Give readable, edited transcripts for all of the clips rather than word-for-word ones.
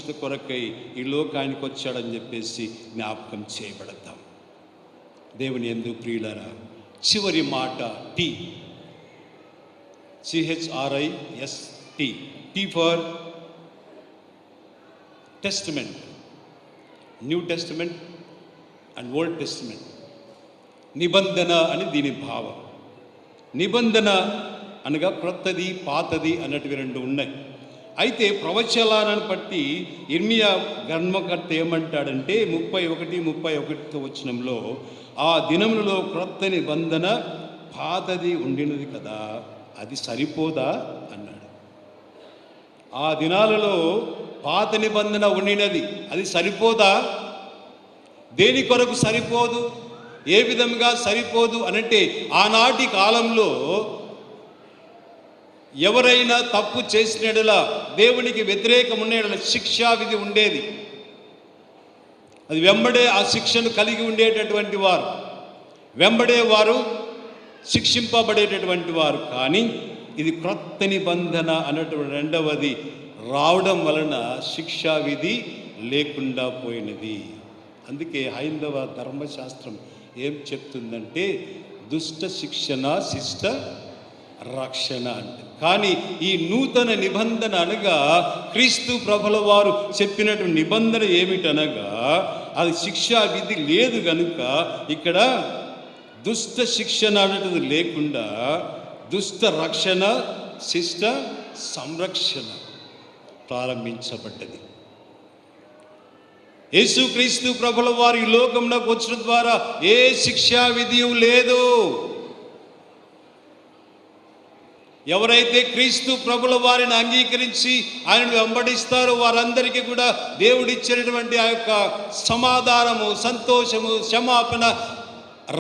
మనుషుల కొరకై ఈ లోకానికి వచ్చాడని చెప్పేసి జ్ఞాపకం చేయబడతాం. దేవుని యందు ప్రియులారా, చివరి మాట T, CHRIST, T for testament, new testament and old testament. నిబంధన అని దీని భావం. నిబంధన అనగా క్రొత్తది, పాతది అన్నటివి రెండు ఉన్నాయి. అయితే ప్రవచనాలను బట్టి ఇర్మియా గ్రంథకర్త ఏమంటాడంటే 31 వచనంలో, ఆ దినములలో క్రొత్త నిబంధన పాతది ఉండినది కదా, అది సరిపోదా అన్నాడు. ఆ దినాలలో పాత నిబంధన ఉండినది, అది సరిపోదా? దేని కొరకు సరిపోదు? ఏ విధంగా సరిపోదు అనంటే, ఆనాటి కాలంలో ఎవరైనా తప్పు చేసినట్లా, దేవునికి వ్యతిరేకమున్న శిక్షా విధి ఉండేది. అది వెంబడే ఆ శిక్షను కలిగి ఉండేటటువంటి వారు, వెంబడే వారు శిక్షింపబడేటటువంటి వారు. కానీ ఇది క్రొత్త నిబంధన అన్నటువంటి రెండవది రావడం వలన శిక్షా విధి లేకుండా పోయినది. అందుకే హైందవ ధర్మశాస్త్రం ఏం చెప్తుందంటే, దుష్ట శిక్షణ శిష్ట రక్షణ అంటే. కానీ ఈ నూతన నిబంధన అనగా క్రీస్తు ప్రభుల వారు చెప్పినటువంటి నిబంధన ఏమిటనగా, అది శిక్షా విధి లేదు కనుక ఇక్కడ దుష్ట శిక్షణ అనేది లేకుండా దుష్ట రక్షణ శిష్ట సంరక్షణ ప్రారంభించబడ్డది. యేసుక్రీస్తు ప్రభుల వారి లోకంలోకి వచ్చిన ద్వారా ఏ శిక్షా విధి లేదు. ఎవరైతే క్రీస్తు ప్రభుల వారిని అంగీకరించి ఆయనను వెంబడిస్తారో వారందరికీ కూడా దేవుడిచ్చినటువంటి ఆ యొక్క సమాధానము, సంతోషము, క్షమాపణ,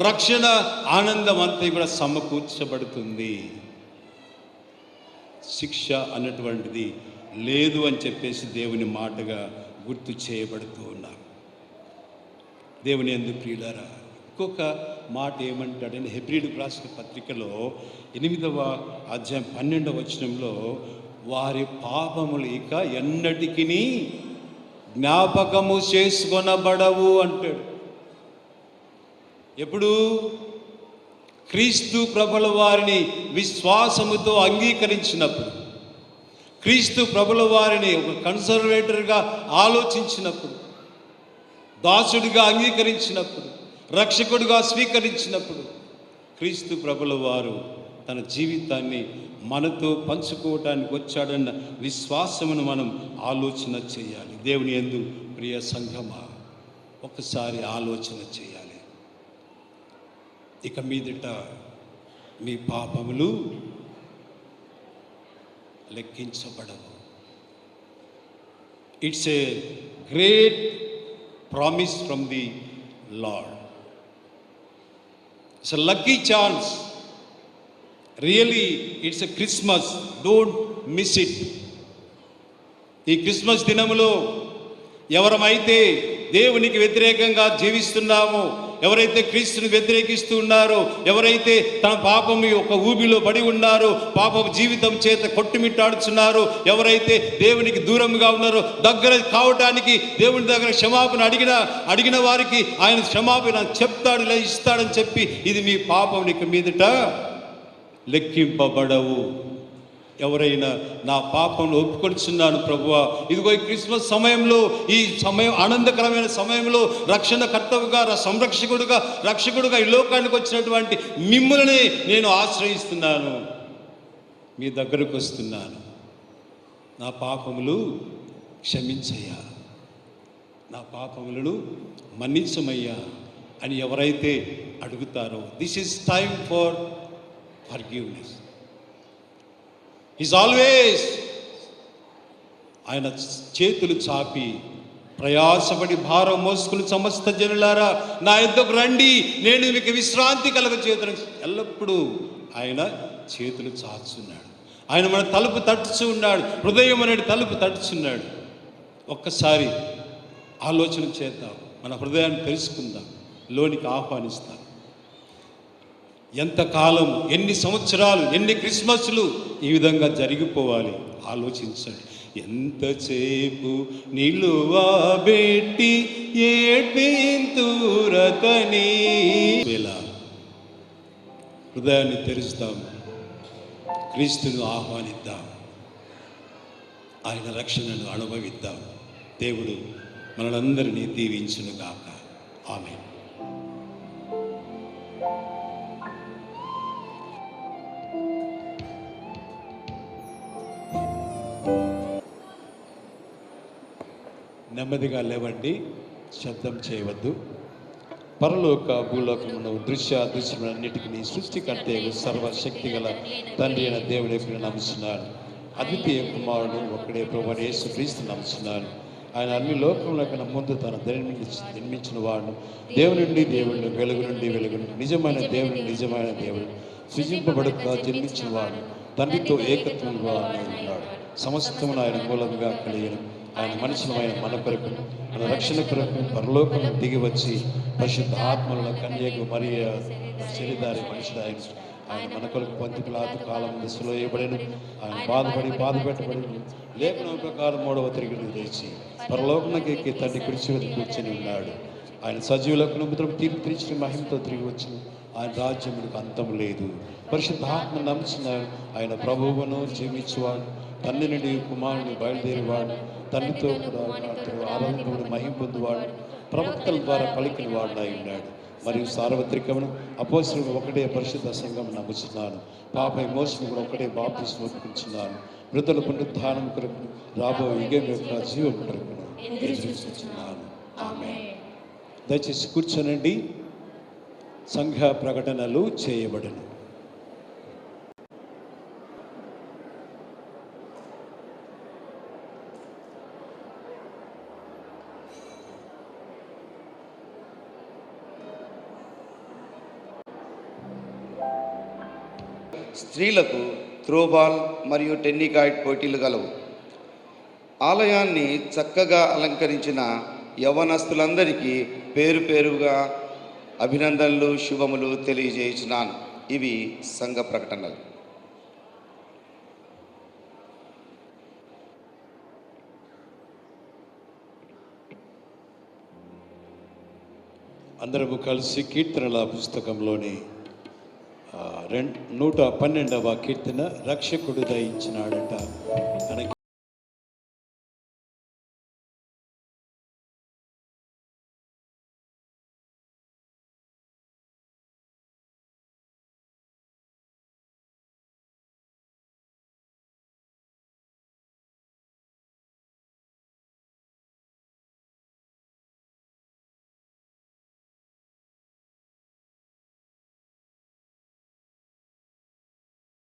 రక్షణ, ఆనందం అంతా కూడా సమకూర్చబడుతుంది. శిక్ష అన్నటువంటిది లేదు అని చెప్పేసి దేవుని మాటగా గుర్తు చేయబడుతూ ఉన్నాం. దేవుని యందు ప్రియులారా, ఇంకొక మాట ఏమంటాడని హెబ్రీయులకు రాసిన పత్రికలో 8వ అధ్యాయం 12వ వచనంలో, వారి పాపములు ఇక ఎన్నటికిని జ్ఞాపకము చేసుకొనబడవు అంటాడు. ఎప్పుడు? క్రీస్తు ప్రభుల వారిని విశ్వాసముతో అంగీకరించినప్పుడు, క్రీస్తు ప్రభుల వారిని ఒక కన్సర్వేటర్గా ఆలోచించినప్పుడు, దాసుడిగా అంగీకరించినప్పుడు, రక్షకుడిగా స్వీకరించినప్పుడు, క్రీస్తు ప్రభుల వారు తన జీవితాన్ని మనతో పంచుకోవటానికి వచ్చాడన్న విశ్వాసమును మనం ఆలోచన చేయాలి. దేవుని యందు ప్రియ సంఘమా, ఒకసారి ఆలోచన చేయాలి. ఇక మీదట మీ పాపములు లెక్కించబడవు. It's a great promise from the Lord. ఇట్స్ a lucky chance. Really, it's a Christmas. Don't miss it. ఈ క్రిస్మస్ దినములో ఎవరమైతే దేవునికి వ్యతిరేకంగా జీవిస్తున్నామో, ఎవరైతే క్రీస్తుని వ్యతిరేకిస్తూ ఉన్నారో, ఎవరైతే తన పాపము ఒక ఊబిలో పడి ఉన్నారో, పాపపు జీవితం చేత కొట్టుమిట్టాడుచున్నారో, ఎవరైతే దేవునికి దూరంగా ఉన్నారో, దగ్గర కావటానికి దేవుని దగ్గర క్షమాపణ అడిగిన వారికి ఆయన క్షమాపణ చెప్తాడు, ఇలా ఇస్తాడని చెప్పి, ఇది మీ పాపం ఇక మీదట లెక్కింపబడవు. ఎవరైనా నా పాపంలో ఒప్పుకొనిచున్నాను ప్రభువా, ఇదిగో ఈ క్రిస్మస్ సమయంలో, ఈ సమయం ఆనందకరమైన సమయంలో రక్షణకర్తవుగా, సంరక్షకుడుగా, రక్షకుడుగా ఈ లోకానికి వచ్చినటువంటి మిమ్మల్ని నేను ఆశ్రయిస్తున్నాను, మీ దగ్గరకు వస్తున్నాను, నా పాపములు క్షమించయ్యా, నా పాపములను మన్నించమయ్యా అని ఎవరైతే అడుగుతారో, this is time for forgiveness. Is always, ఆయన చేతులు చాపి, ప్రయాసపడి భారం మోసుకుని సమస్త జనులారా నా యొద్దకు రండి, నేను మీకు విశ్రాంతి కలుగజేయుదును. ఎల్లప్పుడూ ఆయన చేతులు చాచున్నాడు. ఆయన మన తలుపు తట్టుచు ఉన్నాడు, హృదయం అనేది తలుపు తట్టుచున్నాడు. ఒక్కసారి ఆలోచన చేద్దాం, మన హృదయాన్ని తెలుసుకుందాం, లోనికి ఆహ్వానిస్తాం. ఎంతకాలం, ఎన్ని సంవత్సరాలు, ఎన్ని క్రిస్మస్లు ఈ విధంగా జరిగిపోవాలి ఆలోచించండి. ఎంతసేపు నిలువబెట్టి ఏడ్పింతురతని. ఇలా హృదయాన్ని తెరుస్తాం, క్రీస్తును ఆహ్వానిద్దాం, ఆయన రక్షణను అనుభవిద్దాం. దేవుడు మనలందరినీ దీవించును గాక. ఆమేన్. నెమ్మదిగా లేవండి, శబ్దం చేయవద్దు. పరలోక భూలోకమును దృశ్య అదృశ్యములన్నిటికీ సృష్టికర్త సర్వశక్తి గల తండ్రి అయిన దేవుడే నమ్ముచున్నాను. అద్వితీయ కుమారుడు ఒక్కడే ప్రభువైన యేసుక్రీస్తు నమ్ముచున్నాను. ఆయన అన్ని లోకముల కన్నా ముందు తన నిర్మించిన వాడు, దేవుని నుండి దేవుడు, వెలుగు నుండి వెలుగును, నిజమైన దేవుడు నిజమైన దేవుడు, సృజింపబడుక జన్మించిన వాడు, తండ్రితో ఏకత్వంగా ఉన్నాడు. సమస్తమును ఆయన మూలంగా కలిగిన ఆయన మనుషులమైన మన కొరకు, మన రక్షణ కొరకు పరలోకము దిగి వచ్చి పరిశుద్ధ ఆత్మల కన్యకు మరియ శరీరారి మనుషుడు ఆయన మన కొరకు పంతుకులాత కాలం దశలో వేయబడిన ఆయన బాధపెట్టబడి లేఖన ప్రకారం 3వ తిరిగి లేచి పరలోకమునకు ఎక్కి తండ్రి కుడిచి వద్ద కూర్చొని ఉన్నాడు. ఆయన సజీవులకు నమ్ముతూ తీర్పు తీర్చిన మహిమతో తిరిగి వచ్చి ఆయన రాజ్యములకు అంతం లేదు. పరిశుద్ధ ఆత్మ నమ్ముచున్నాడు. ఆయన ప్రభువును జీవించేవాడు, తండ్రి నుండి కుమారుని బయలుదేరేవాడు, తండ్రితో కూడా ఆనందముడు మహిమ పొందువాడు, ప్రవక్తల ద్వారా పలికిన వాడు అయి ఉన్నాడు. మరియు సార్వత్రికమును అపోస్తలుడు ఒకటే పరిశుద్ధ సంఘం నమ్ముచున్నాను. పాప విమోచన కూడా ఒకటే బాప్తిస్మం ఒప్పుకుంటున్నాను. మృతుల పునరుద్ధానం కొరకు రాబో యుగం యొక్క జీవం కొరకు ఎదురుచూస్తున్నాను. ఆమేన్. దయచేసి కూర్చోనండి. సంఘ ప్రకటనలు చేయబడను. స్త్రీలకు త్రోబాల్ మరియు టెన్నికాయిడ్ పోటీలు గలవు. ఆలయాన్ని చక్కగా అలంకరించిన యవ్వనస్తులందరికీ పేరు పేరుగా అభినందనలు, శుభములు తెలియజేయుచున్నాను. ఇవి సంఘ ప్రకటనలు. అందరము కలిసి కీర్తనల పుస్తకంలోని 112వ కీర్తన, రక్షకుడు దయించినాడట.